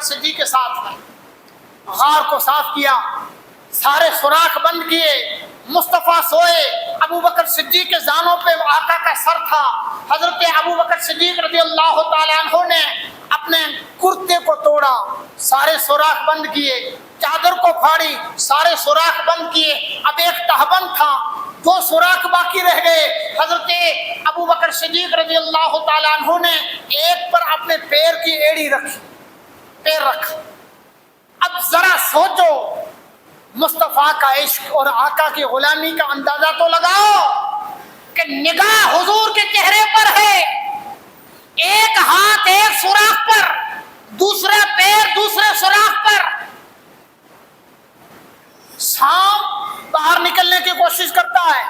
بکر صدیق کے ساتھ میں غار کو صاف کیا، سارے سوراخ بند کیے، مصطفیٰ سوئے، ابو بکر صدیق کے زانوں پہ آقا کا سر تھا۔ حضرت ابو بکر صدیق رضی اللہ تعالیٰ عنہ نے اپنے کرتے کو توڑا، سارے سوراخ بند کیے، چادر کو پھاڑی، سارے سوراخ بند کیے، اب ایک تہبند تھا، دو سوراخ باقی رہ گئے۔ حضرت ابو بکر صدیق رضی اللہ تعالیٰ عنہ نے ایک پر اپنے پیر کی ایڑی رکھی، پیر رکھا۔ اب ذرا سوچو، مصطفیٰ کا عشق اور آقا کی غلامی کا اندازہ تو لگاؤ کہ نگاہ حضور کے چہرے پر ہے، ایک ہاتھ ایک سوراخ پر، دوسرا پیر دوسرے سوراخ پر۔ سانپ باہر نکلنے کی کوشش کرتا ہے،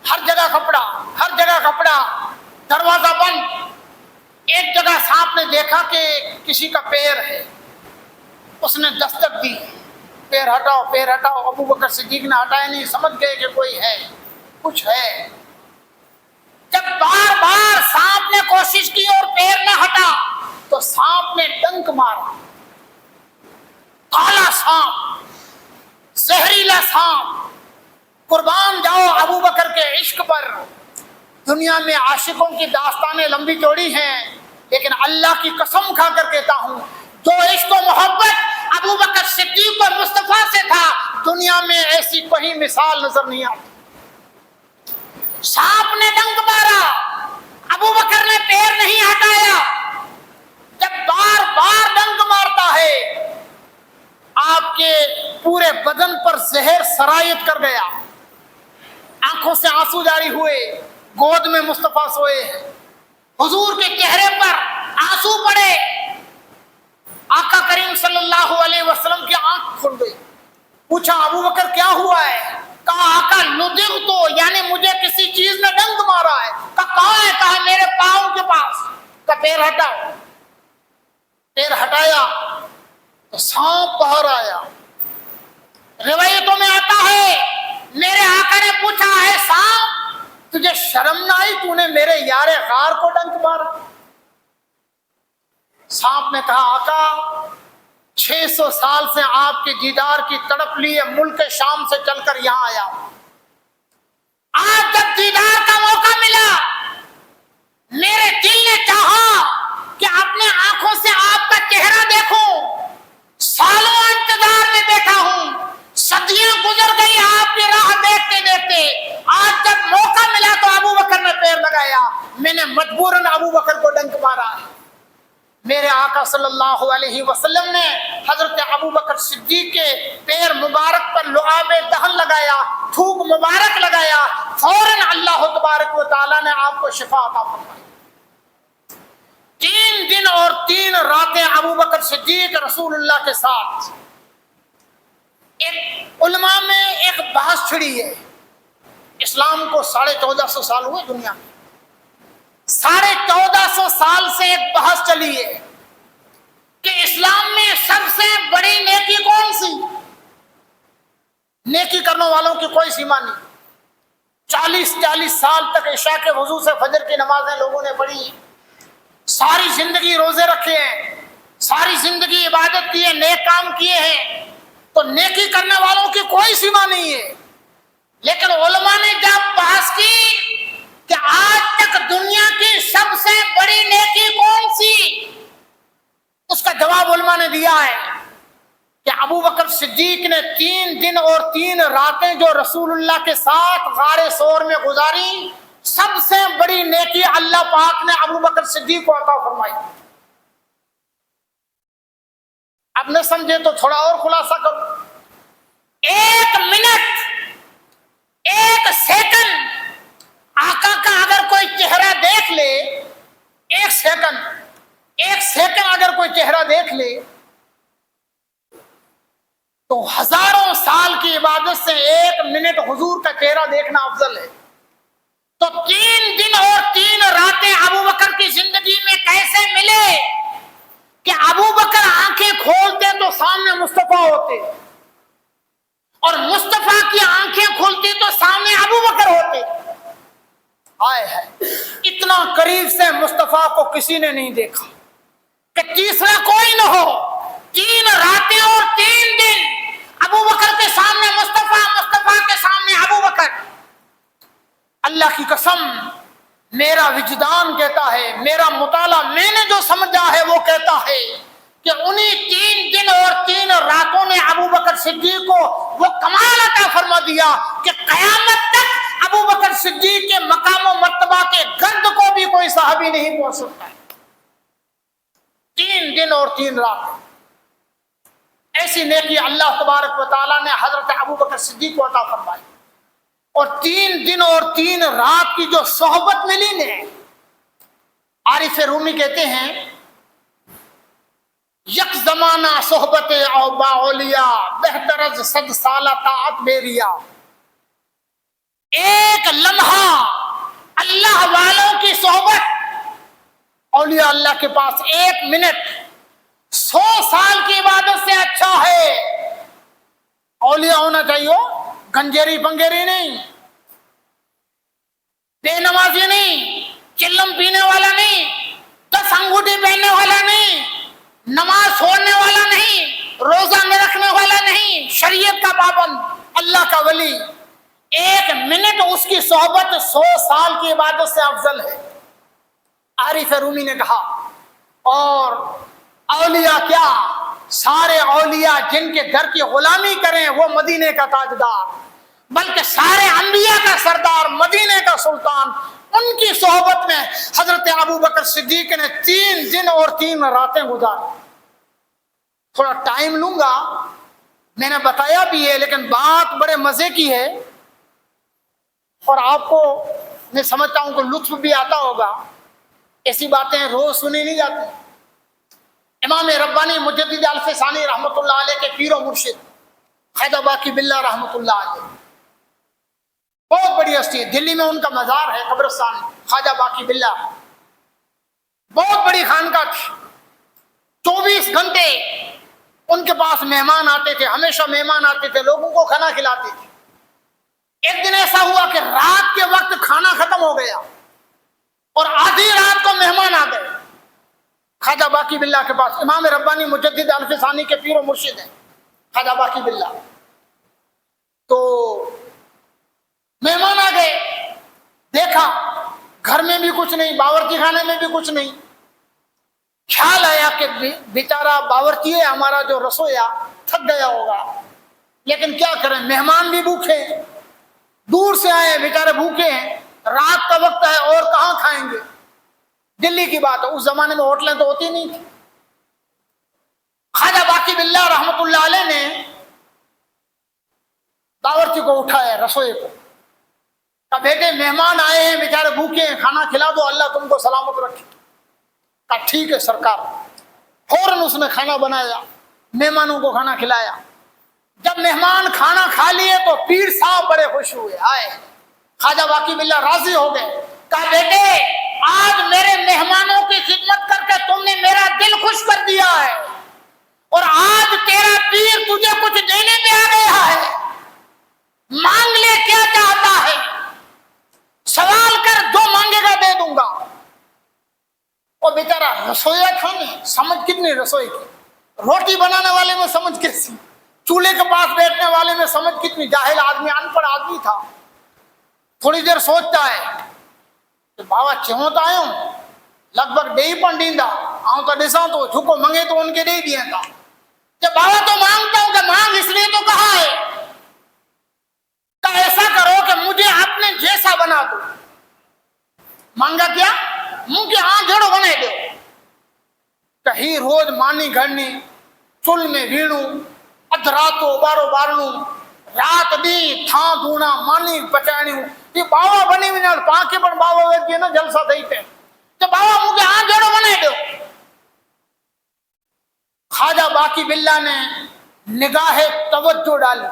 ہر جگہ کپڑا، ہر جگہ کپڑا، دروازہ بند۔ ایک جگہ سانپ نے دیکھا کہ کسی کا پیر ہے، اس نے دستک دی، پیر ہٹاؤ پیر ہٹاؤ۔ ابو بکر صدیق نے ہٹایا نہیں، سمجھ گئے کہ کوئی ہے، کچھ ہے۔ جب بار بار سانپ نے کوشش کی اور پیر نہ ہٹا تو سانپ نے ڈنک مارا، کالا سانپ، زہریلا سانپ۔ قربان جاؤ ابو بکر کے عشق پر۔ دنیا میں عاشقوں کی داستانیں لمبی چوڑی ہیں، لیکن اللہ کی قسم کھا کر کہتا ہوں، جو عشق و محبت ابو بکر صدیق اور مصطفیٰ سے تھا، دنیا میں ایسی کوئی مثال نظر نہیں آتی۔ سانپ نے ڈنک مارا، ابو بکر نے پیر نہیں ہٹایا۔ جب بار بار ڈنک مارتا ہے، آپ کے پورے بدن پر زہر سرایت کر گیا، آنکھوں سے آنسو جاری ہوئے، گود میں مصطفیٰ سوئے ہیں، حضور کے چہرے پر آنسو پڑے۔ آقا کریم صلی اللہ علیہ وسلم کی آنکھ کھل گئی، پوچھا ابو بکر کیا ہوا ہے؟ کہا آقا ندر تو، یعنی مجھے کسی چیز نے ڈنک مارا ہے۔ کہاں ہے؟ کہا میرے پاؤں کے پاس۔ کہا پیر ہٹاؤ، پیر ہٹایا تو سانپ باہر آیا۔ روایتوں میں آتا ہے میرے آقا نے پوچھا ہے سانپ تجھے شرم نہ آئی، تو نے میرے یار غار کو ڈنک مارا؟ سانپ نے کہا آقا 600 سال سے آپ کے دیدار کی تڑپ لیے ملک شام سے چل کر یہاں آیا، آج جب دیدار کا موقع ملا میرے دل نے چاہا کہ اپنے آنکھوں سے آپ کا چہرہ دیکھوں، سالوں انتظار میں بیٹھا ہوں، صدیاں گزر گئی آپ کی راہ دیکھتے دیکھتے، آج جب موقع ملا تو ابو بکر نے پیر لگایا، میں نے مجبوراً ابو بکر کو ڈنک مارا۔ میرے آقا صلی اللہ علیہ وسلم نے حضرت ابو بکر صدیق کے پیر مبارک پر لعاب دہن لگایا، تھوک مبارک لگایا، فوراً اللہ تبارک و تعالیٰ نے آپ کو شفا عطا فرمائی۔ 3 دن اور 3 راتیں ابو بکر صدیق رسول اللہ کے ساتھ۔ ایک علماء میں ایک بحث چھڑی ہے، اسلام کو 1450 سال ہوئے دنیا میں، 1450 سال سے ایک بحث چلی ہے کہ اسلام میں سب سے بڑی نیکی کون سی؟ نیکی کرنے والوں کی کوئی سیما نہیں۔ 40 سال تک عشاء کے وضو سے فجر کی نمازیں لوگوں نے پڑھی، ساری زندگی روزے رکھے ہیں، ساری زندگی عبادت کی ہے، نیک کام کیے ہیں، تو نیکی کرنے والوں کی کوئی سیما نہیں ہے۔ لیکن علماء نے جب بحث کی کہ آج تک دنیا کی سب سے بڑی نیکی کون سی، اس کا جواب علماء نے دیا ہے کہ ابو بکر صدیق نے 3 دن اور 3 راتیں جو رسول اللہ کے ساتھ غار ثور میں گزاری، سب سے بڑی نیکی اللہ پاک نے ابو بکر صدیق کو عطا فرمائی۔ اب نہ سمجھے تو تھوڑا اور خلاصہ کرو، 1 منٹ 1 سیکنڈ آقا کا اگر کوئی چہرہ دیکھ لے، 1 سیکنڈ اگر کوئی چہرہ دیکھ لے تو ہزاروں سال کی عبادت سے 1 منٹ حضور کا چہرہ دیکھنا افضل ہے۔ تو 3 دن اور 3 راتیں ابو بکر کی زندگی میں کیسے ملے کہ ابو بکر آنکھیں کھولتے تو سامنے مصطفیٰ ہوتے، اور مصطفیٰ کی آنکھیں کھلتی تو سامنے ابو بکر ہوتے۔ آئے ہے اتنا قریب سے مصطفیٰ کو کسی نے نہیں دیکھا کہ تیسرا کوئی نہ دیا کہ قیامت تک ابو بکر صدیق کے مقام و مرتبہ کے گرد کو بھی کوئی صحابی نہیں پہنچ سکتا ہے۔ 3 دن اور 3 رات ایسی نیکی اللہ تبارک و تعالیٰ نے حضرت ابو بکر صدیق کو عطا فرمائی، اور 3 دن اور 3 رات کی جو صحبت ملی نے، عارف رومی کہتے ہیں یک زمانہ صحبت او با اولیاء بہتر از 100 سالہ طاعت بیریا، ایک لمحہ اللہ والوں کی صحبت اولیاء اللہ کے پاس 1 منٹ 100 سال کی عبادت سے اچھا ہے۔ اولیاء ہونا چاہیے، گنجیری پنگیری نہیں، بے نمازی نہیں، چلم پینے والا نہیں، 10 انگوٹھی پہننے والا نہیں، نماز چھوڑنے والا نہیں، روزہ میں رکھنے والا نہیں، شریعت کا پابند، اللہ کا ولی۔ 1 منٹ اس کی صحبت 100 سال کی عبادت سے افضل ہے۔ عارف رومی نے کہا، اور اولیاء کیا، سارے اولیاء جن کے گھر کی غلامی کریں وہ مدینے کا تاجدار، بلکہ سارے انبیاء کا سردار، مدینے کا سلطان، ان کی صحبت میں حضرت ابو بکر صدیق نے 3 دن اور 3 راتیں گزاری۔ تھوڑا ٹائم لوں گا، میں نے بتایا بھی ہے لیکن بات بڑے مزے کی ہے، اور آپ کو میں سمجھتا ہوں کہ لطف بھی آتا ہوگا۔ ایسی باتیں روز سنی نہیں جاتی۔ امام ربانی مجدد الف ثانی رحمۃ اللہ علیہ کے پیر و مرشد خواجہ باقی باللہ رحمۃ اللہ علیہ، بہت بڑی ہستی ہے، دلی میں ان کا مزار ہے قبرستان، خواجہ باقی باللہ، بہت بڑی خانقاہ تھی۔ 24 گھنٹے ان کے پاس مہمان آتے تھے، ہمیشہ مہمان آتے تھے، لوگوں کو کھانا کھلاتے تھے۔ ایک دن ایسا ہوا کہ رات کے وقت کھانا ختم ہو گیا اور آدھی رات کو مہمان آ گئے خواجہ باقی باللہ کے پاس۔ امام ربانی مجدد الف ثانی کے پیر و مرشد ہیں خواجہ باقی باللہ۔ تو مہمان آ گئے، دیکھا گھر میں بھی کچھ نہیں، باورچی خانے میں بھی کچھ نہیں۔ خیال آیا کہ بیچارہ باورچی ہے ہمارا جو رسویا تھک گیا ہوگا، لیکن کیا کریں، مہمان بھی بھوکے، دور سے آئے بیچارے بھوکے ہیں، رات کا وقت ہے اور کہاں کھائیں گے۔ دلی کی بات ہے، اس زمانے میں ہوٹلیں تو ہوتی نہیں تھی۔ خواجہ باقی باللہ رحمۃ اللہ علیہ نے باورچی کو اٹھایا، رسوئی کو، کہا بیٹے مہمان آئے ہیں بیچارے بھوکے ہیں، کھانا کھلا دو، اللہ تم کو سلامت رکھے۔ کہا ٹھیک ہے سرکار۔ فوراً اس نے کھانا بنایا، مہمانوں کو کھانا کھلایا۔ جب مہمان کھانا کھا لیے تو پیر صاحب بڑے خوش ہوئے، آئے خواجہ باقی باللہ راضی ہو گئے۔ کہا بیٹے آج میرے مہمانوں کی خدمت کر کے تم نے میرا دل خوش کر دیا ہے، اور آج تیرا پیر تجھے کچھ دینے میں آ گیا ہے، مانگ لے کیا چاہتا ہے، سوال کر، جو مانگے گا دے دوں گا۔ وہ بیچارہ رسویا تھا نہیں، سمجھ کتنی رسوئی کی، روٹی بنانے والے میں سمجھ کیسی، چولہے کے پاس بیٹھنے والے میں سمجھ کتنی، جاہل آدمی، ان پڑھ آدمی تھا۔ تھوڑی دیر سوچتا ہے کہ بابا چہوں تو آئے ہوں لگ بھگ ڈے ہی پن ڈیندا آؤں تو ڈساں تو جھکو منگے تو ان کے دے دیا تھا کہ بابا تو مانگتا ہوں کہ مانگ اس لیے تو کہا ہے، کہ ایسا کرو کہ مجھے اپنے جیسا بنا دو۔ مانگا کیا؟ منہ کے ہاں جڑو بنے دو۔ کہیں روز مانی گھڑنی، چل میں ویڑوں، ادھ راتو بارو بارنوں، رات دی تھاں دھونا، مانی بچائنیوں، یہ باوا بنی ہوئی نال پاکے پر باوا ہوئے نا جلسہ دئی پہ تو باوا منہ کے ہاں جڑو بنے دو۔ خواجہ باقی باللہ نے نگاہ توجہ ڈالی،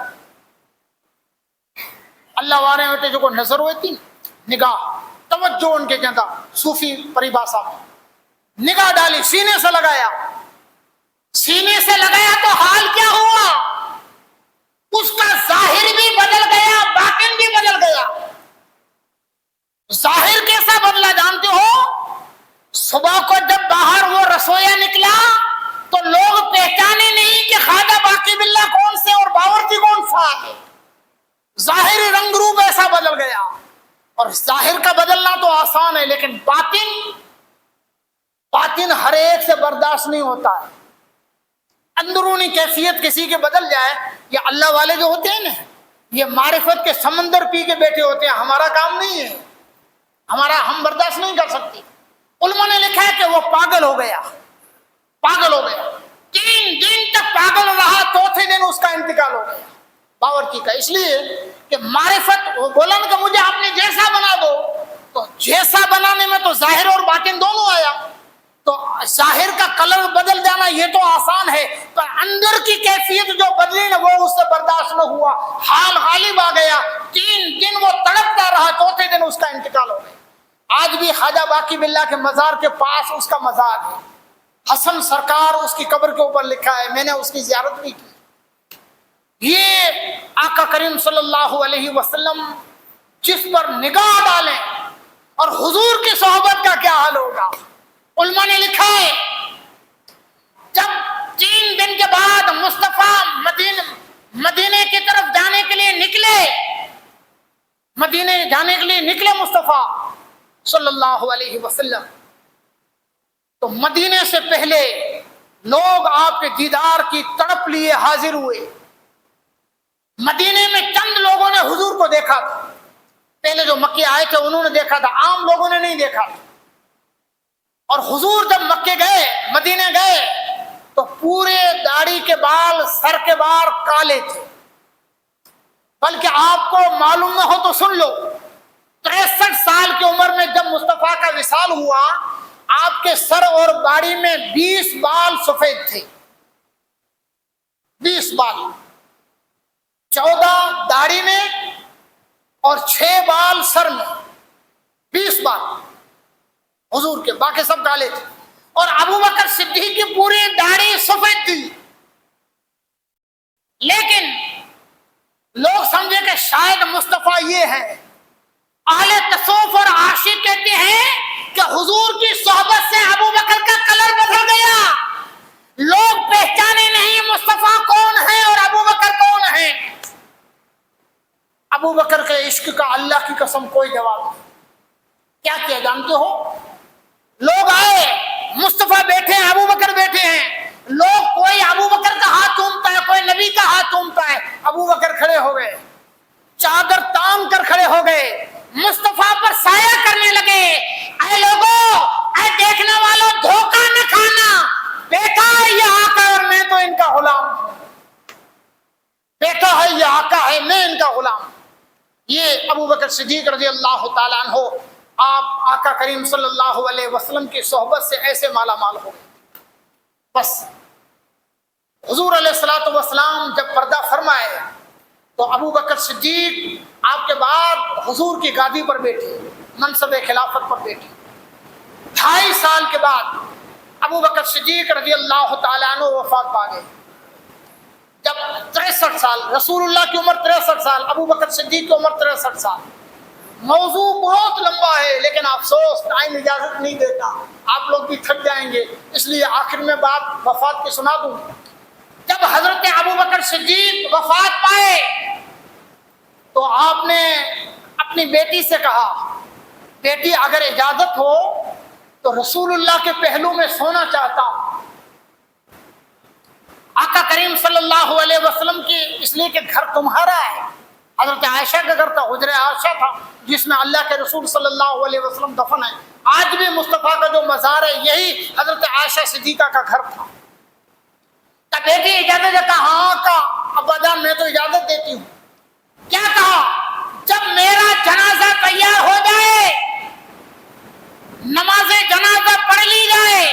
اللہ وارے ہوتے جو کو نظر ہوئی تھی، نگاہ توجہ ان کے کہتا صوفی پریبھاشا میں، نگاہ ڈالی، سینے سے لگایا، سینے سے لگایا تو حال کیا ہوا، اس کا ظاہر بھی بدل گیا، باطن بھی بدل گیا۔ ظاہر کیسا بدلا جانتے ہو؟ صبح کو جب باہر وہ رسویا نکلا تو لوگ پہچانے نہیں کہ خواجہ باقی باللہ کون سے اور باورچی کون سا ہے، ظاہری رنگ روپ ایسا بدل گیا۔ اور ظاہر کا بدلنا تو آسان ہے، لیکن باطن ہر ایک سے برداشت نہیں ہوتا ہے۔ اندرونی کیفیت کسی کے بدل جائے، یہ اللہ والے جو ہوتے ہیں نا، یہ معرفت کے سمندر پی کے بیٹھے ہوتے ہیں، ہمارا کام نہیں ہے، ہم برداشت نہیں کر سکتے۔ علماء نے لکھا ہے کہ وہ پاگل ہو گیا، 3 دن تک پاگل رہا، چوتھے دن اس کا انتقال ہو گیا باورچی کا، اس لیے کہ معرفت، وہ بولا نا کہ مجھے اپنے جیسا بنا دو، تو جیسا بنانے میں تو ظاہر اور باطن دونوں آیا، تو ظاہر کا کلر بدل جانا یہ تو آسان ہے، پر اندر کی کیفیت جو بدلی نا وہ اس سے برداشت نہ ہوا، حال غالب آ گیا، 3 دن وہ تڑپتا رہا، چوتھے دن اس کا انتقال ہو گیا۔ آج بھی خواجہ باقی باللہ کے مزار کے پاس اس کا مزار ہے، حسن سرکار اس کی قبر کے اوپر لکھا ہے، میں نے اس کی زیارت بھی کی۔ یہ آقا کریم صلی اللہ علیہ وسلم جس پر نگاہ ڈالیں اور حضور کی صحبت کا کیا حال ہوگا۔ علماء نے لکھا ہے جب 3 دن کے بعد مصطفیٰ مدینے کی طرف جانے کے لیے نکلے مصطفیٰ صلی اللہ علیہ وسلم، تو مدینے سے پہلے لوگ آپ کے دیدار کی تڑپ لیے حاضر ہوئے۔ مدینے میں چند لوگوں نے حضور کو دیکھا تھا، پہلے جو مکے آئے تھے انہوں نے دیکھا تھا، عام لوگوں نے نہیں دیکھا تھا۔ اور حضور جب مکے گئے، مدینے گئے، تو پورے داڑھی کے بال، سر کے بال کالے تھے، بلکہ آپ کو معلوم نہ ہو تو سن لو، 63 سال کی عمر میں جب مصطفیٰ کا وصال ہوا، آپ کے سر اور داڑھی میں 20 بال سفید تھے، 20 بال، 14 داڑھی میں اور 6 بال سر میں، 20 بال حضور کے، باقی سب کالے تھے۔ اور ابو بکر صدیق کی پوری داڑھی سفید تھی، لیکن لوگ سمجھے کہ شاید مصطفیٰ یہ ہے۔ اہل تصوف اور عاشق کہتے ہیں کہ حضور کی صحبت سے ابو بکر کا کلر بدل گیا، لوگ پہچانے نہیں مصطفیٰ کون ہے اور ابو بکر کون ہے۔ ابو بکر کے عشق کا اللہ کی قسم کوئی جواب نہیں۔ کیا کیا جانتے ہو؟ لوگ آئے، مصطفیٰ بیٹھے ہیں، ابو بکر بیٹھے ہیں، لوگ کوئی ابو بکر کا ہاتھ چومتا ہے، کوئی نبی کا ہاتھ چومتا ہے، ابو بکر کھڑے ہو گئے، چادر تان کر کھڑے ہو گئے، مصطفیٰ پر سایہ کرنے لگے۔ اے لوگوں، اے دیکھنے والوں، دھوکہ نہ کھانا، بیٹا ہے یہ آقا اور میں تو ان کا غلام ہوں، بیٹا ہے یہ آقا ہے، میں ان کا غلام ہوں۔ یہ ابو بکر صدیق رضی اللہ تعالیٰ عنہ آپ آقا کریم صلی اللہ علیہ وسلم کی صحبت سے ایسے مالا مال ہو گئے۔ بس حضور علیہ الصلوۃ والسلام جب پردہ فرمائے تو ابو بکر صدیق آپ کے بعد حضور کی گادی پر بیٹھے، منصب خلافت پر بیٹھے۔ 2.5 سال کے بعد ابو بکر صدیق رضی اللہ تعالیٰ عنہ وفات پا گئے۔ جب 63 سال، رسول اللہ کی عمر 63 سال، ابو بکر صدیق کی عمر 63 سال۔ موضوع بہت لمبا ہے، لیکن افسوس ٹائم اجازت نہیں دیتا، آپ لوگ بھی تھک جائیں گے، اس لیے آخر میں بات وفات کی سنا دوں۔ جب حضرت ابو بکر صدیق وفات پائے تو آپ نے اپنی بیٹی سے کہا، بیٹی اگر اجازت ہو تو رسول اللہ کے پہلو میں سونا چاہتا ہوں۔ آقا کریم صلی اللہ علیہ وسلم کی، اس لیے کہ گھر تمہارا ہے، حضرت عائشہ کا گھر تھا، حجرہ عائشہ تھا جس میں اللہ کے رسول صلی اللہ علیہ وسلم دفن ہے۔ آج بھی مصطفیٰ کا جو مزار ہے یہی حضرت عائشہ صدیقہ کا گھر تھا۔ تب بیٹی اجازت دیتا، ہاں کا ابا جان میں تو اجازت دیتی ہوں۔ کیا کہا؟ جب میرا جنازہ تیار ہو جائے، نماز جنازہ پڑھ لی جائے،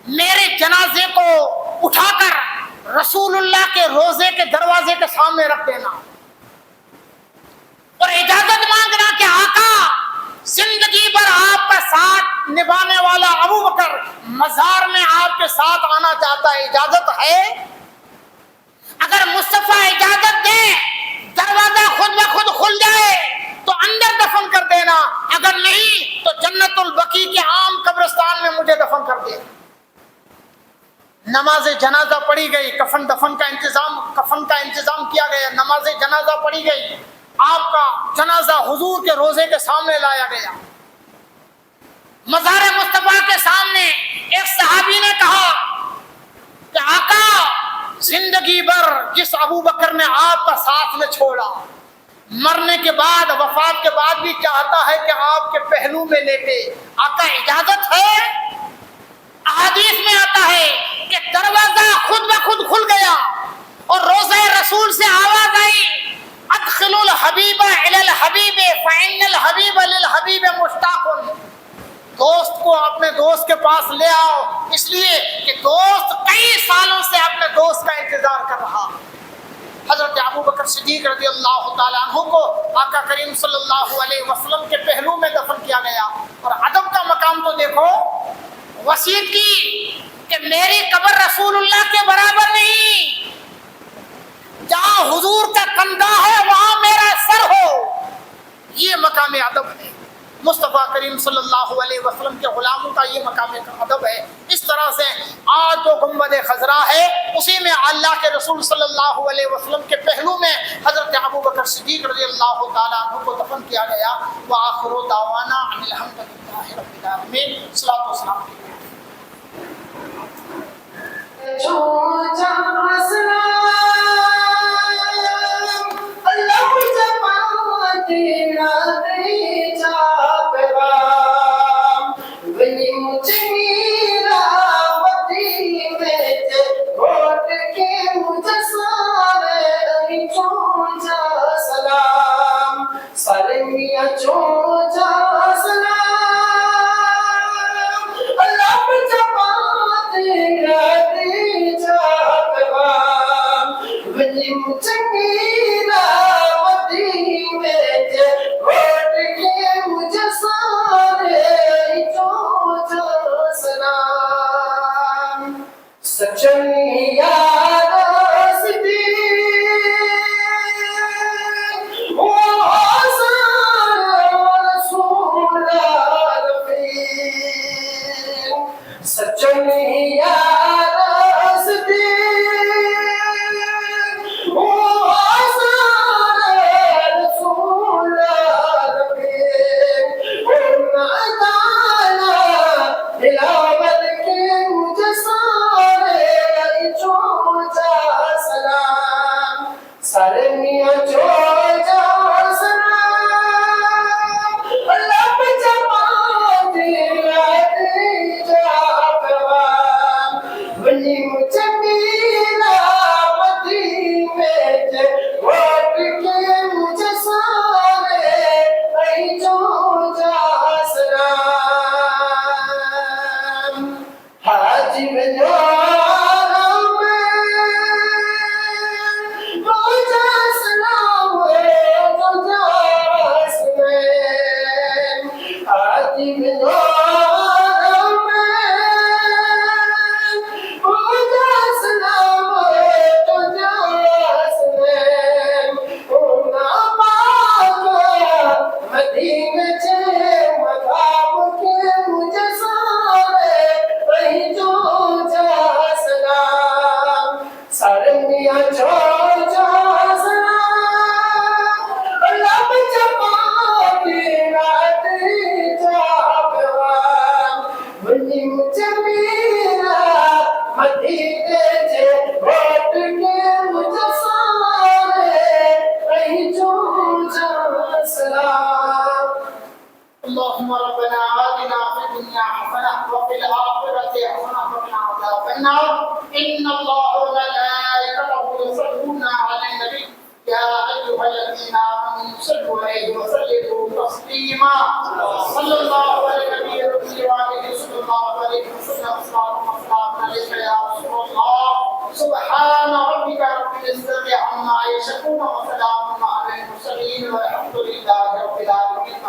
میرے جنازے کو اٹھا کر رسول اللہ کے روضے کے دروازے کے سامنے رکھ دینا اور اجازت مانگنا کہ آقا زندگی بھر آپ کا ساتھ نبھانے والا ابو بکر مزار میں آپ کے ساتھ آنا چاہتا ہے، اجازت ہے؟ اگر مصطفیٰ اجازت دیں، دروازہ خود بخود کھل جائے تو اندر دفن کر دینا، اگر نہیں تو جنت البقیع کے عام قبرستان میں مجھے دفن کر دے۔ نماز جنازہ پڑھی گئی، کفن کا انتظام کیا گیا، نماز جنازہ پڑھی گئی، آپ کا جنازہ حضور کے روضے کے سامنے لایا گیا۔ مزار مصطفیٰ کے سامنے ایک صحابی نے کہا کہ آقا زندگی بھر جس ابو بکر نے آپ کا ساتھ میں چھوڑا، مرنے کے بعد، وفات کے بعد بھی چاہتا ہے کہ آپ کے پہلو میں لیٹے۔ آقا اجازت ہے؟ احادیث میں آتا ہے کہ دروازہ خود بخود کھل گیا اور روضہ رسول سے آواز آئی، ادخلوا الحبیب الی الحبیب فإن الحبیب للحبیب مشتاق۔ دوست کو اپنے دوست کے پاس لے آؤ، اس لیے کہ دوست کئی سالوں سے اپنے دوست کا انتظار کر رہا۔ حضرت ابو بکر صدیق رضی اللہ تعالیٰ عنہ کو آقا کریم صلی اللہ علیہ وسلم کے پہلو میں دفن کیا گیا۔ اور ادب کا مقام تو دیکھو، وصیت کی کہ میری قبر رسول اللہ کے برابر نہیں، جہاں حضور کا کندھا ہے وہاں میرا سر ہو، یہ مقام ادب ہے۔ مصطفیٰ کریم صلی اللہ علیہ وسلم کے غلاموں کا یہ مقام ادب ہے۔ اس طرح سے آج جو گنبد خضرا ہے اسی میں اللہ کے رسول صلی اللہ علیہ وسلم کے پہلو میں حضرت ابو بکر صدیق رضی اللہ تعالیٰ عنہ کو دفن کیا گیا۔ وآخر دعوانا ان الحمد للہ رب العالمین۔ صلاۃ و سلام اللهم ربنا آتنا في الدنيا حسنة وفي الآخرة حسنة وقنا عذاب النار إن الله وملائكته يصلون على النبي يا أيها الذين آمنوا صلوا عليه وسلموا تسليما صلى الله على النبي الكريم وعليه صلى الله عليه وسلم السلام عليك يا رسول الله سبحان ربك رب العزة عما يصفون وسلام على المرسلين والحمد لله رب العالمين.